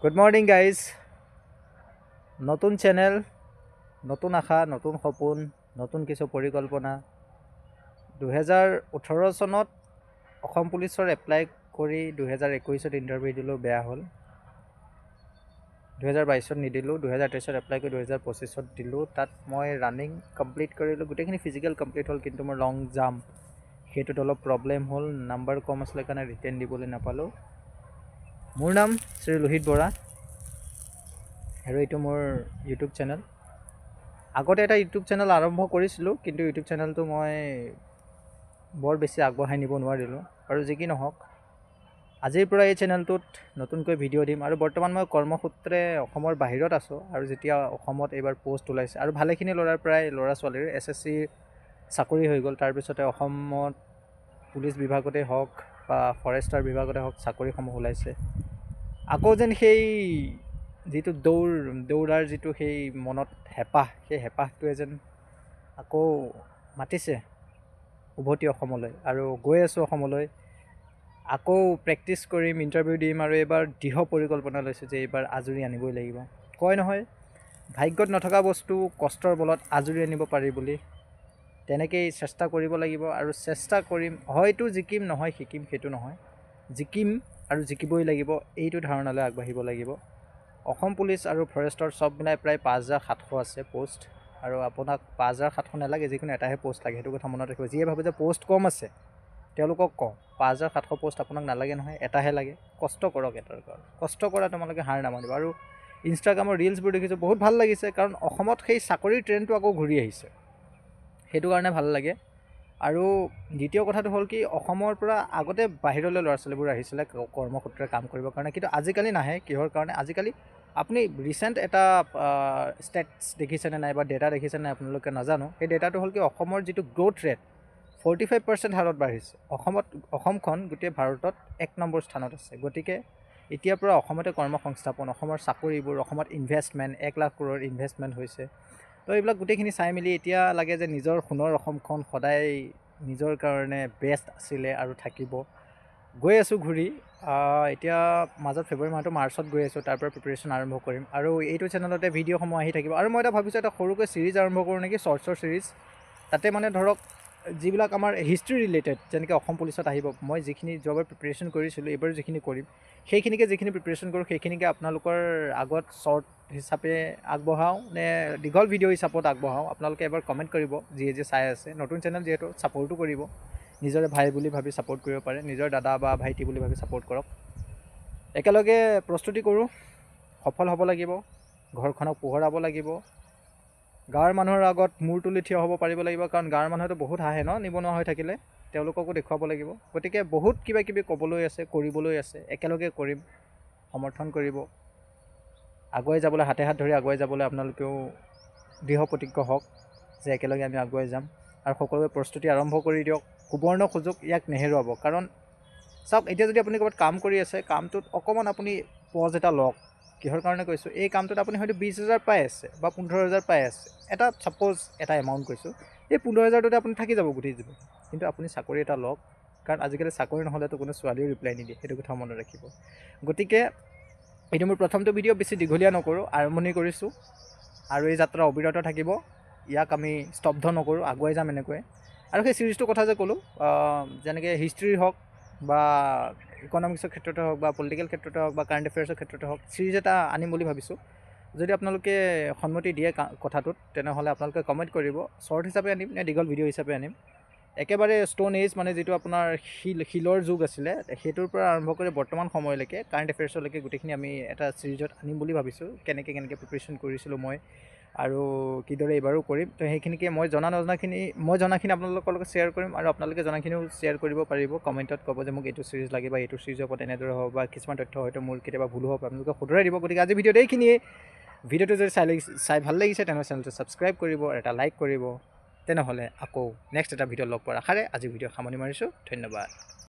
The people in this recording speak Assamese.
Good morning guys. নতুন চেনেল, নতুন আশা, নতুন সপোন, নতুন কিছু পৰিকল্পনা। 2018 চনত অসম পুলিচৰ এপ্লাই কৰি 2021ত ইণ্টাৰভিউ দিলোঁ, বেয়া হ'ল। 2022ত নিদিলোঁ, 2023ত এপ্লাই কৰি 2025ত দিলোঁ। তাত মই ৰানিং কমপ্লিট কৰিলোঁ, গোটেইখিনি ফিজিকেল কমপ্লিট হ'ল, কিন্তু মোৰ লং জাম্প সেইটোত অলপ প্ৰব্লেম হ'ল। নাম্বাৰ কম আছিলে কাৰণে ৰিটেন দিবলৈ নাপালোঁ। মোৰ নাম শ্ৰী লোহিত বৰা আৰু এইটো মোৰ ইউটিউব চেনেল। আগতে এটা ইউটিউব চেনেল আৰম্ভ কৰিছিলোঁ, কিন্তু ইউটিউব চেনেলটো মই বৰ বেছি আগবঢ়াই নিব নোৱাৰিলোঁ। আৰু যি কি নহওক, আজিৰ পৰা এই চেনেলটোত নতুনকৈ ভিডিঅ' দিম। আৰু বৰ্তমান মই কৰ্মসূত্ৰে অসমৰ বাহিৰত আছোঁ। আৰু যেতিয়া অসমত এইবাৰ পষ্ট ওলাইছে আৰু ভালেখিনি প্ৰায় ল'ৰা ছোৱালীৰ SSC চাকৰি হৈ গ'ল, তাৰপিছতে অসমত পুলিচ বিভাগতেই হওক বা ফৰেষ্টাৰ বিভাগতে হওক চাকৰিসমূহ ওলাইছে। আকৌ যেন সেই যিটো দৌৰাৰ যিটো সেই মনত হেঁপাহ, সেই হেঁপাহটোৱে যেন আকৌ মাতিছে উভতি অসমলৈ। আৰু গৈ আছোঁ অসমলৈ, আকৌ প্ৰেক্টিছ কৰিম, ইণ্টাৰভিউ দিম। আৰু এইবাৰ দৃঢ় পৰিকল্পনা লৈছোঁ যে এইবাৰ আজৰি আনিবই লাগিব। কয় নহয়, ভাগ্যত নথকা বস্তু কষ্টৰ বলত আজৰি আনিব পাৰি বুলি। তেনেকেই চেষ্টা কৰিব লাগিব আৰু চেষ্টা কৰিম। হয়তো জিকিম, নহয় শিকিম, সেইটো নহয়, জিকিম আৰু জিকিবই লাগিব, এইটো ধাৰণালৈ আগবাঢ়িব লাগিব। অসম পুলিচ আৰু ফৰেষ্টৰ চব মিলাই প্ৰায় 5700 আছে পোষ্ট। আৰু আপোনাক 5700 নালাগে, যিকোনো এটাহে পোষ্ট লাগে, সেইটো কথা মনত ৰাখিব। যিয়ে ভাবে যে পোষ্ট কম আছে তেওঁলোকক কওঁ, 5700 পোষ্ট আপোনাক নালাগে নহয়, এটাহে লাগে। কষ্ট কৰক, এটাৰ কাৰণে কষ্ট কৰা, তোমালোকে হাৰ নামানিব। আৰু ইনষ্টাগ্ৰামৰ ৰিলছবোৰ দেখিছোঁ, বহুত ভাল লাগিছে, কাৰণ অসমত সেই চাকৰিৰ ট্ৰেণ্ডটো আকৌ ঘূৰি আহিছে, সেইটো কাৰণে ভাল লাগে। আৰু দ্বিতীয় কথাটো হ'ল কি, অসমৰ পৰা আগতে বাহিৰলৈ ল'ৰা ছোৱালীবোৰ আহিছিলে কৰ্মসূত্ৰে কাম কৰিবৰ কাৰণে, কিন্তু আজিকালি নাহে। কিহৰ কাৰণে? আজিকালি আপুনি ৰিচেণ্ট এটা ষ্টেটছ দেখিছেনে নাই বা ডেটা দেখিছেনে নাই আপোনালোকে নাজানো। সেই ডেটাটো হ'ল কি, অসমৰ যিটো গ্ৰ'থ ৰেট 45% হাৰত বাঢ়িছে। অসমখন গোটেই ভাৰতত 1 নম্বৰ স্থানত আছে। গতিকে এতিয়াৰ পৰা অসমতে কৰ্মসংস্থাপন, অসমৰ চাকৰিবোৰ, অসমত ইনভেষ্টমেণ্ট, 1 লাখ কৰোৰ ইনভেষ্টমেণ্ট হৈছে। তো এইবিলাক গোটেইখিনি চাই মেলি এতিয়া লাগে যে নিজৰ সোণৰ অসমখন সদায় নিজৰ কাৰণে বেষ্ট আছিলে আৰু থাকিব। গৈ আছোঁ ঘূৰি। এতিয়া মাজত ফেব্ৰুৱাৰী মাহটো মাৰ্চত গৈ আছোঁ, তাৰ পৰা প্ৰিপেৰেশ্যন আৰম্ভ কৰিম। আৰু এইটো চেনেলতে ভিডিঅ'সমূহ আহি থাকিব। আৰু মই এটা ভাবিছোঁ, এটা সৰুকৈ ছিৰিজ আৰম্ভ কৰোঁ নেকি, শ্বৰ্টছৰ ছিৰিজ। তাতে মানে ধৰক যিবিলাক আমাৰ হিষ্ট্ৰী ৰিলেটেড, যেনেকৈ অসম পুলিচত আহিব, মই যিখিনি যোৱাবাৰ প্ৰিপেৰেশ্যন কৰিছিলোঁ, এইবাৰ যিখিনি কৰিম, সেইখিনিকে যিখিনি প্ৰিপেৰেশ্যন কৰোঁ সেইখিনিকে আপোনালোকৰ আগত শ্বৰ্ট হিচাপে আগবঢ়াওঁ নে দীঘল ভিডিঅ' হিচাপত আগবঢ়াওঁ, আপোনালোকে এবাৰ কমেণ্ট কৰিব। যিয়ে চাই আছে, নতুন চেনেল যিহেতু, ছাপোৰ্টো কৰিব। নিজৰে ভাই বুলি ভাবি ছাপোৰ্ট কৰিব পাৰে, নিজৰ দাদা বা ভাইটি বুলি ভাবি ছাপোৰ্ট কৰক। একেলগে প্ৰস্তুতি কৰোঁ, সফল হ'ব লাগিব, ঘৰখনক পোহৰাব লাগিব, গাঁৱৰ মানুহৰ আগত মূৰ তুলি থিয় হ'ব পাৰিব লাগিব। কাৰণ গাঁৱৰ মানুহেতো বহুত হাঁহে ন নিবনুৱা হৈ থাকিলে, তেওঁলোককো দেখুৱাব লাগিব। গতিকে বহুত কিবা কিবি ক'বলৈ আছে, কৰিবলৈ আছে, একেলগে কৰিম। সমৰ্থন কৰিব, আগুৱাই যাবলৈ, হাতে হাত ধৰি আগুৱাই যাবলৈ আপোনালোকেও দৃঢ় প্ৰতিজ্ঞ হওক যে একেলগে আমি আগুৱাই যাম। আৰু সকলোৱে প্ৰস্তুতি আৰম্ভ কৰি দিয়ক। সুবৰ্ণ সুযোগ, ইয়াক নেহেৰুৱাব। কাৰণ চাওক, এতিয়া যদি আপুনি ক'ৰবাত কাম কৰি আছে, কামটোত অকণমান আপুনি পজ এটা লওক। কিহৰ কাৰণে কৈছোঁ, এই কামটোত আপুনি হয়তো 20,000 পাই আছে বা 15,000 পাই আছে, এটা ছাপ'জ এটা এমাউণ্ট কৈছোঁ। এই 15,000টোতে আপুনি থাকি যাব গোটেই জীৱন। কিন্তু আপুনি চাকৰি এটা লওক, কাৰণ আজিকালি চাকৰি নহ'লেতো কোনো ছোৱালীও ৰিপ্লাই নিদিয়ে, সেইটো কথা মনত ৰাখিব। গতিকে এইটো মোৰ প্ৰথমটো ভিডিঅ', বেছি দীঘলীয়া নকৰোঁ, আৰম্ভণি কৰিছোঁ। আৰু এই যাত্ৰা অবিৰত থাকিব, ইয়াক আমি স্তব্ধ নকৰোঁ, আগুৱাই যাম এনেকৈ। আৰু সেই ছিৰিজটোৰ কথা যে ক'লোঁ, যেনেকৈ হিষ্ট্ৰীৰ হওক বা ইকনমিক্সৰ ক্ষেত্ৰতে হওক বা পলিটিকেল ক্ষেত্ৰতে হওক বা কাৰেণ্ট এফেয়াৰ্ছৰ ক্ষেত্ৰতে হওক, ছিৰিজ এটা আনিম বুলি ভাবিছোঁ। যদি আপোনালোকে সন্মতি দিয়ে কথাটোত, তেনেহ'লে আপোনালোকে কমেণ্ট কৰিব। শ্বৰ্ট হিচাপে আনিম নে দীঘল ভিডিঅ' হিচাপে আনিম। একেবাৰে ষ্টোন এজ, মানে যিটো আপোনাৰ শিলৰ যুগ আছিলে, সেইটোৰ পৰা আৰম্ভ কৰি বৰ্তমান সময়লৈকে কাৰেণ্ট এফেয়াৰ্ছলৈকে গোটেইখিনি আমি এটা ছিৰিজত আনিম বুলি ভাবিছোঁ। কেনেকৈ প্ৰিপেৰেশ্যন কৰিছিলোঁ মই, আৰু কিদৰে এইবাৰো কৰিম। তো সেইখিনিকে মই জনাখিনি আপোনালোকৰ লগত শ্বেয়াৰ কৰিম। আৰু আপোনালোকে জনাখিনিও শ্বেয়াৰ কৰিব পাৰিব, কমেণ্টত ক'ব যে মোক এইটো ছিৰিজ লাগে বা এইটো ছিৰিজৰ ওপৰত এনেদৰে হ'ব, বা কিছুমান তথ্য হয়তো মোৰ কেতিয়াবা ভুল হ'ব, আপোনালোকে শুধৰাই দিব। গতিকে আজি ভিডিঅ'ত এইখিনিয়ে। ভিডিঅ'টো যদি চাই ভাল লাগিছে, তেনেহ'লে চেনেলটো ছাবস্ক্ৰাইব কৰিব, এটা লাইক কৰিব। তেনেহ'লে আকৌ নেক্সট এটা ভিডিঅ' লগ পোৱাৰ আশাৰে আজি ভিডিঅ' সামৰণি মাৰিছোঁ। ধন্যবাদ।